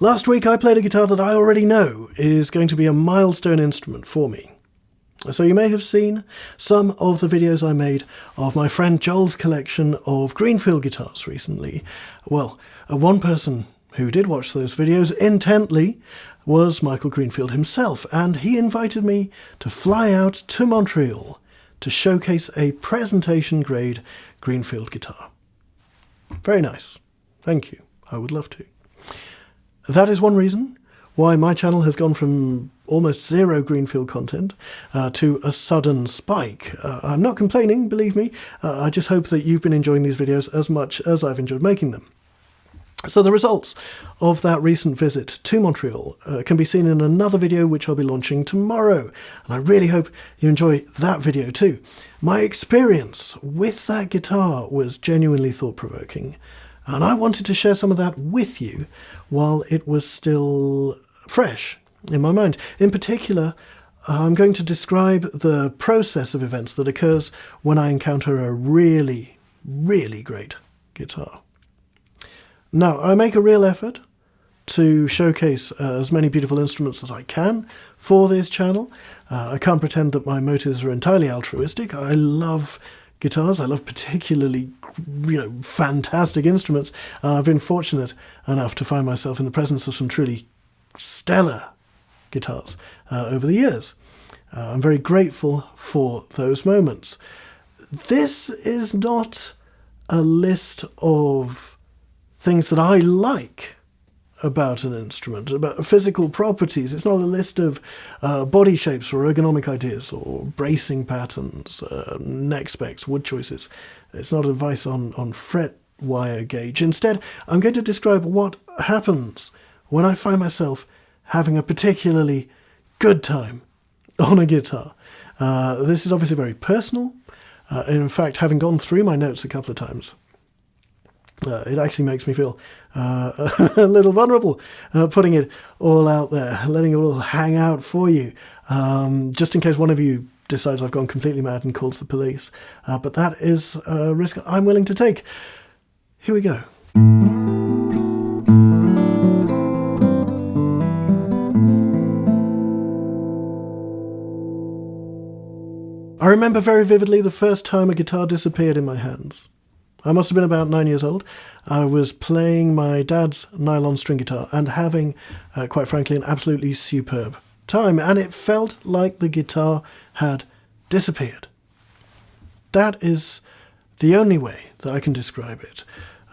Last week I played a guitar that I already know is going to be a milestone instrument for me. So you may have seen some of the videos I made of my friend Joel's collection of Greenfield guitars recently. Well, one person who did watch those videos intently was Michael Greenfield himself, and he invited me to fly out to Montreal to showcase a presentation-grade Greenfield guitar. Very nice. Thank you. I would love to. That is one reason why my channel has gone from almost zero Greenfield content to a sudden spike. I'm not complaining, believe me. I just hope that you've been enjoying these videos as much as I've enjoyed making them. So the results of that recent visit to Montreal can be seen in another video which I'll be launching tomorrow. And I really hope you enjoy that video too. My experience with that guitar was genuinely thought-provoking. And I wanted to share some of that with you while it was still fresh in my mind. In particular, I'm going to describe the process of events that occurs when I encounter a really, really great guitar. Now, I make a real effort to showcase as many beautiful instruments as I can for this channel. I can't pretend that my motives are entirely altruistic. I love guitars. I love particularly fantastic instruments. I've been fortunate enough to find myself in the presence of some truly stellar guitars over the years. I'm very grateful for those moments. This is not a list of things that I like about an instrument, about physical properties. It's not a list of body shapes or ergonomic ideas or bracing patterns, neck specs, wood choices. It's not advice on fret wire gauge. Instead, I'm going to describe what happens when I find myself having a particularly good time on a guitar. This is obviously very personal. In fact, having gone through my notes a couple of times, it actually makes me feel a little vulnerable, putting it all out there, letting it all hang out for you, just in case one of you decides I've gone completely mad and calls the police. But that is a risk I'm willing to take. Here we go. I remember very vividly the first time a guitar disappeared in my hands. I must have been about 9 years old. I was playing my dad's nylon string guitar and having, quite frankly, an absolutely superb time. And it felt like the guitar had disappeared. That is the only way that I can describe it.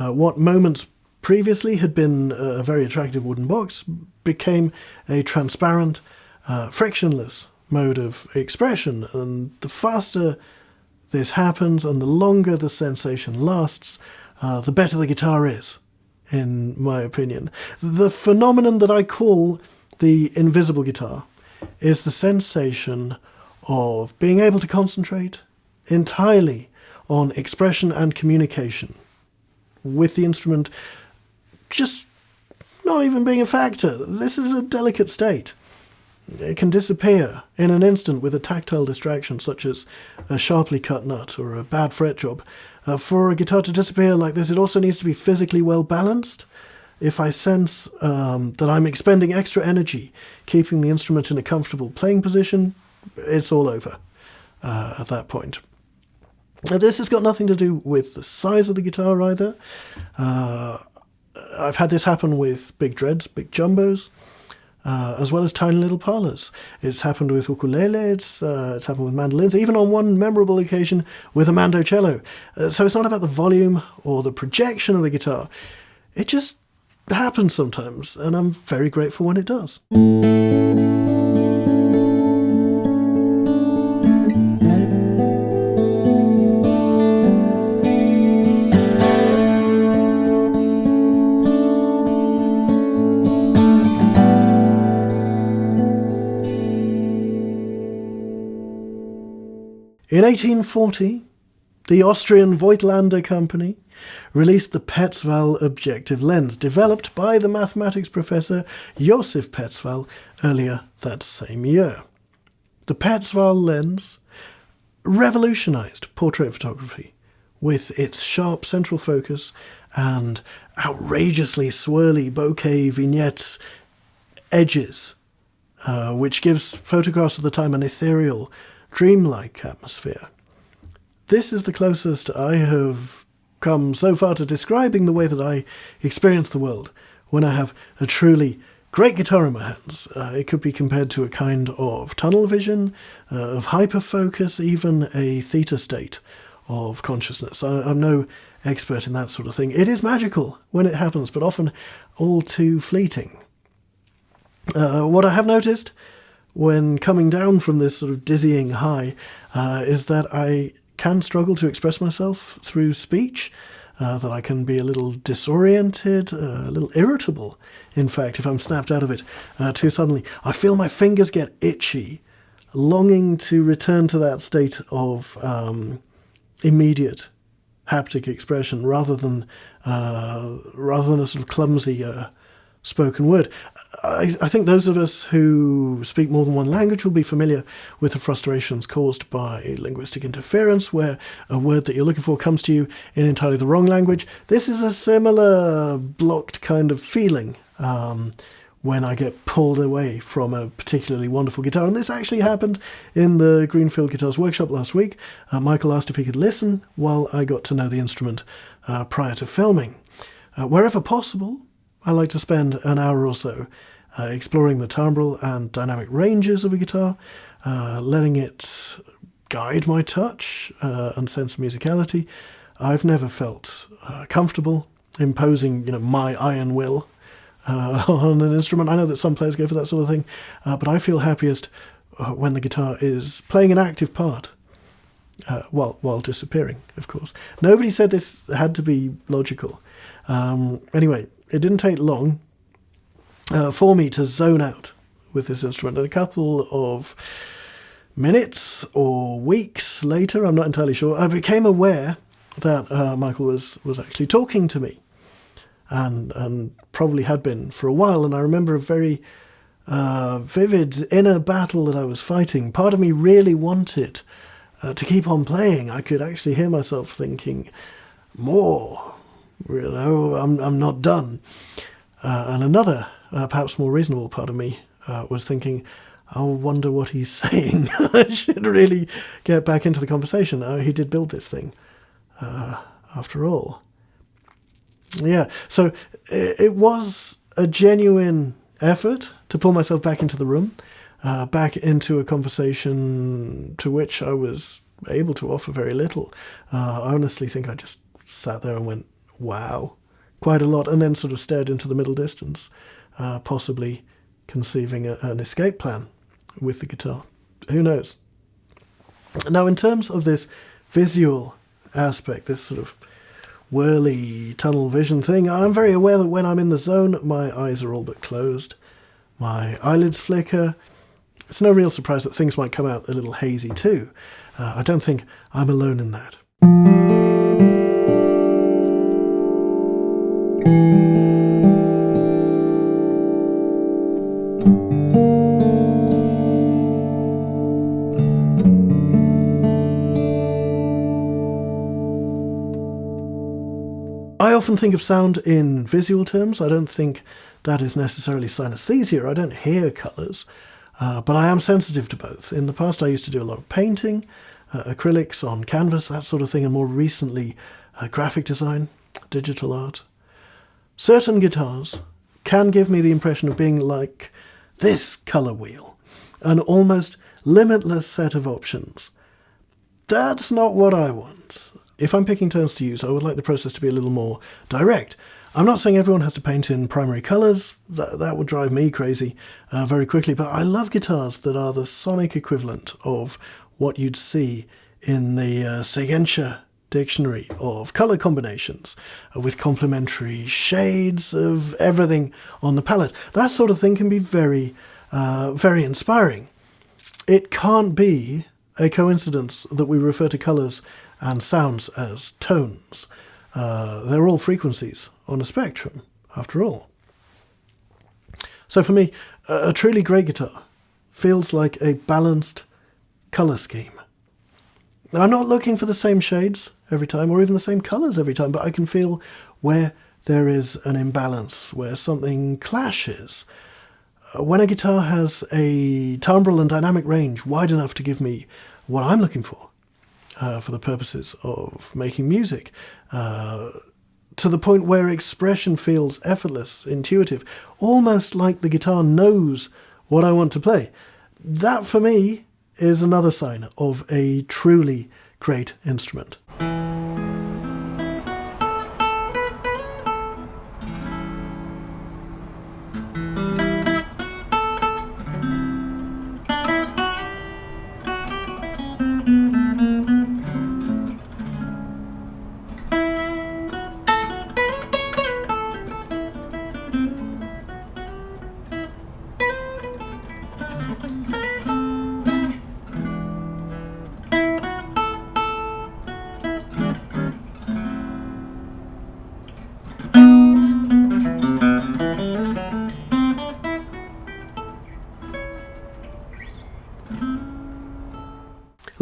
What moments previously had been a very attractive wooden box became a transparent, frictionless mode of expression. And the faster this happens and the longer the sensation lasts, the better the guitar is, in my opinion. The phenomenon that I call the invisible guitar is the sensation of being able to concentrate entirely on expression and communication, with the instrument just not even being a factor. This is a delicate state. It can disappear in an instant with a tactile distraction such as a sharply cut nut or a bad fret job. For a guitar to disappear like this, it also needs to be physically well balanced. If I sense that I'm expending extra energy keeping the instrument in a comfortable playing position, it's all over at that point. This has got nothing to do with the size of the guitar either. I've had this happen with big dreads, big jumbos, as well as tiny little parlors. It's happened with ukuleles, it's happened with mandolins, even on one memorable occasion with a mandocello. So it's not about the volume or the projection of the guitar. It just happens sometimes, and I'm very grateful when it does. In 1840, the Austrian Voigtlander Company released the Petzval objective lens, developed by the mathematics professor Josef Petzval earlier that same year. The Petzval lens revolutionized portrait photography with its sharp central focus and outrageously swirly bokeh vignette edges, which gives photographs of the time an ethereal, dreamlike atmosphere. This is the closest I have come so far to describing the way that I experience the world when I have a truly great guitar in my hands. It could be compared to a kind of tunnel vision, of hyperfocus, even a theta state of consciousness. I'm no expert in that sort of thing. It is magical when it happens, but often all too fleeting. What I have noticed when coming down from this sort of dizzying high is that I can struggle to express myself through speech, that I can be a little disoriented, a little irritable, in fact, if I'm snapped out of it too suddenly. I feel my fingers get itchy, longing to return to that state of immediate haptic expression rather than a sort of clumsy spoken word. I think those of us who speak more than one language will be familiar with the frustrations caused by linguistic interference, where a word that you're looking for comes to you in entirely the wrong language. This is a similar blocked kind of feeling when I get pulled away from a particularly wonderful guitar. And this actually happened in the Greenfield Guitars workshop last week. Michael asked if he could listen while I got to know the instrument prior to filming. Wherever possible, I like to spend an hour or so exploring the timbral and dynamic ranges of a guitar, letting it guide my touch and sense of musicality. I've never felt comfortable imposing, my iron will on an instrument. I know that some players go for that sort of thing, but I feel happiest when the guitar is playing an active part, while disappearing, of course. Nobody said this had to be logical. Anyway, it didn't take long for me to zone out with this instrument. And a couple of minutes or weeks later, I'm not entirely sure, I became aware that Michael was actually talking to me, and probably had been for a while. And I remember a very vivid inner battle that I was fighting. Part of me really wanted to keep on playing. I could actually hear myself thinking, more. I'm not done. And another, perhaps more reasonable part of me was thinking, I wonder what he's saying. I should really get back into the conversation. He did build this thing, after all. Yeah, so it was a genuine effort to pull myself back into the room, back into a conversation to which I was able to offer very little. I honestly think I just sat there and went, wow, quite a lot, and then sort of stared into the middle distance, possibly conceiving an escape plan with the guitar. Who knows? Now, in terms of this visual aspect, this sort of whirly tunnel vision thing, I'm very aware that when I'm in the zone, my eyes are all but closed. My eyelids flicker. It's no real surprise that things might come out a little hazy too. I don't think I'm alone in that. I often think of sound in visual terms. I don't think that is necessarily synesthesia. I don't hear colours, but I am sensitive to both. In the past I used to do a lot of painting, acrylics on canvas, that sort of thing, and more recently graphic design, digital art. Certain guitars can give me the impression of being like this colour wheel, an almost limitless set of options. That's not what I want. If I'm picking tones to use, I would like the process to be a little more direct. I'm not saying everyone has to paint in primary colours. That would drive me crazy very quickly, but I love guitars that are the sonic equivalent of what you'd see in the Sigenscher dictionary of colour combinations with complementary shades of everything on the palette. That sort of thing can be very, very inspiring. It can't be a coincidence that we refer to colours and sounds as tones. They're all frequencies on a spectrum, after all. So for me, a truly great guitar feels like a balanced colour scheme. I'm not looking for the same shades every time or even the same colours every time, but I can feel where there is an imbalance, where something clashes. When a guitar has a timbral and dynamic range wide enough to give me what I'm looking for the purposes of making music, to the point where expression feels effortless, intuitive, almost like the guitar knows what I want to play, that for me is another sign of a truly great instrument.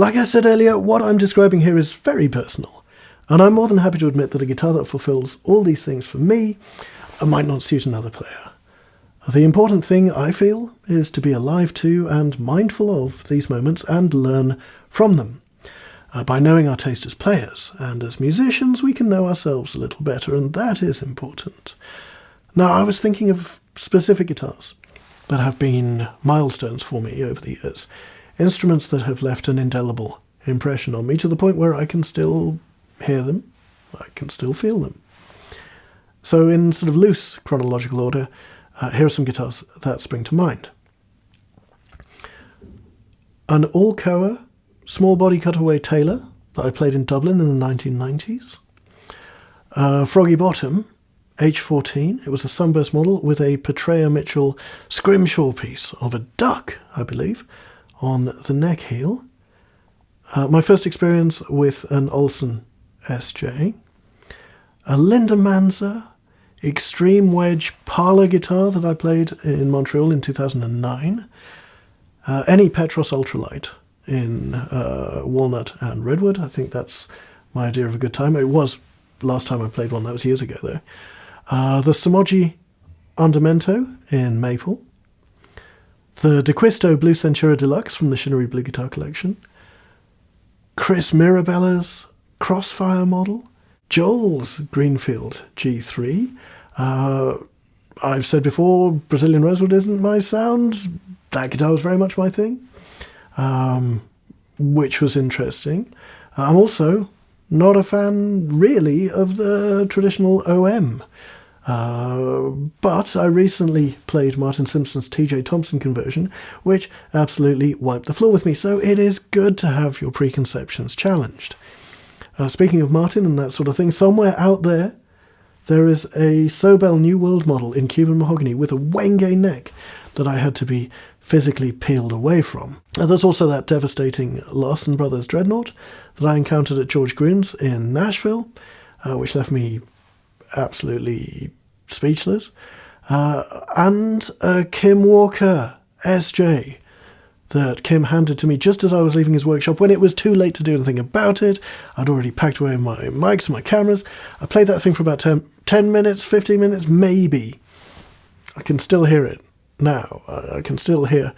Like I said earlier, what I'm describing here is very personal, and I'm more than happy to admit that a guitar that fulfills all these things for me might not suit another player. The important thing, I feel, is to be alive to and mindful of these moments and learn from them. By knowing our taste as players and as musicians, we can know ourselves a little better, and that is important. Now, I was thinking of specific guitars that have been milestones for me over the years. Instruments that have left an indelible impression on me to the point where I can still hear them, I can still feel them. So in sort of loose chronological order, here are some guitars that spring to mind. An Alcoa small body cutaway Taylor that I played in Dublin in the 1990s. Froggy Bottom H14, it was a Sunburst model with a Petraea Mitchell scrimshaw piece of a duck, I believe, on the neck heel. My first experience with an Olsen SJ. A Linda Manza Extreme Wedge parlour guitar that I played in Montreal in 2009. Any Petros Ultralight in walnut and redwood. I think that's my idea of a good time. It was last time I played one, that was years ago though. The Samogi Andamento in maple. The DeQuisto Blue Centura Deluxe from the Shinnery Blue Guitar Collection. Chris Mirabella's Crossfire model. Joel's Greenfield G3. I've said before, Brazilian Rosewood isn't my sound. That guitar was very much my thing, which was interesting. I'm also not a fan, really, of the traditional OM. But I recently played Martin Simpson's TJ Thompson conversion, which absolutely wiped the floor with me, so it is good to have your preconceptions challenged. Speaking of Martin and that sort of thing, somewhere out there, there is a Sobel New World model in Cuban mahogany with a Wenge neck that I had to be physically peeled away from. There's also that devastating Larson Brothers Dreadnought that I encountered at George Gruhn's in Nashville, which left me absolutely speechless, and a Kim Walker SJ that Kim handed to me just as I was leaving his workshop when it was too late to do anything about it. I'd already packed away my mics and my cameras. I played that thing for about 10 minutes, 15 minutes, maybe. I can still hear it now. I can still hear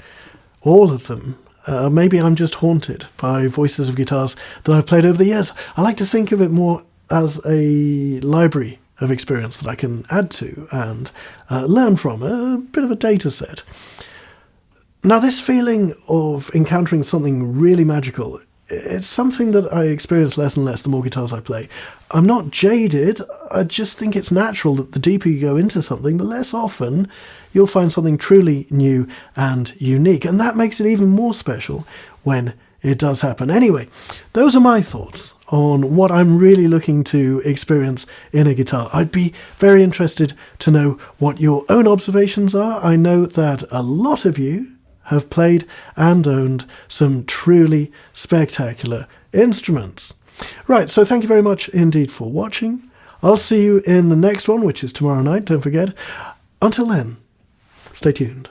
all of them. Maybe I'm just haunted by voices of guitars that I've played over the years. I like to think of it more as a library of experience that I can add to and learn from, a bit of a data set. Now, this feeling of encountering something really magical, it's something that I experience less and less the more guitars I play. I'm not jaded, I just think it's natural that the deeper you go into something, the less often you'll find something truly new and unique, and that makes it even more special when it does happen. Anyway, those are my thoughts on what I'm really looking to experience in a guitar. I'd be very interested to know what your own observations are. I know that a lot of you have played and owned some truly spectacular instruments. Right, so thank you very much indeed for watching. I'll see you in the next one, which is tomorrow night, don't forget. Until then, stay tuned.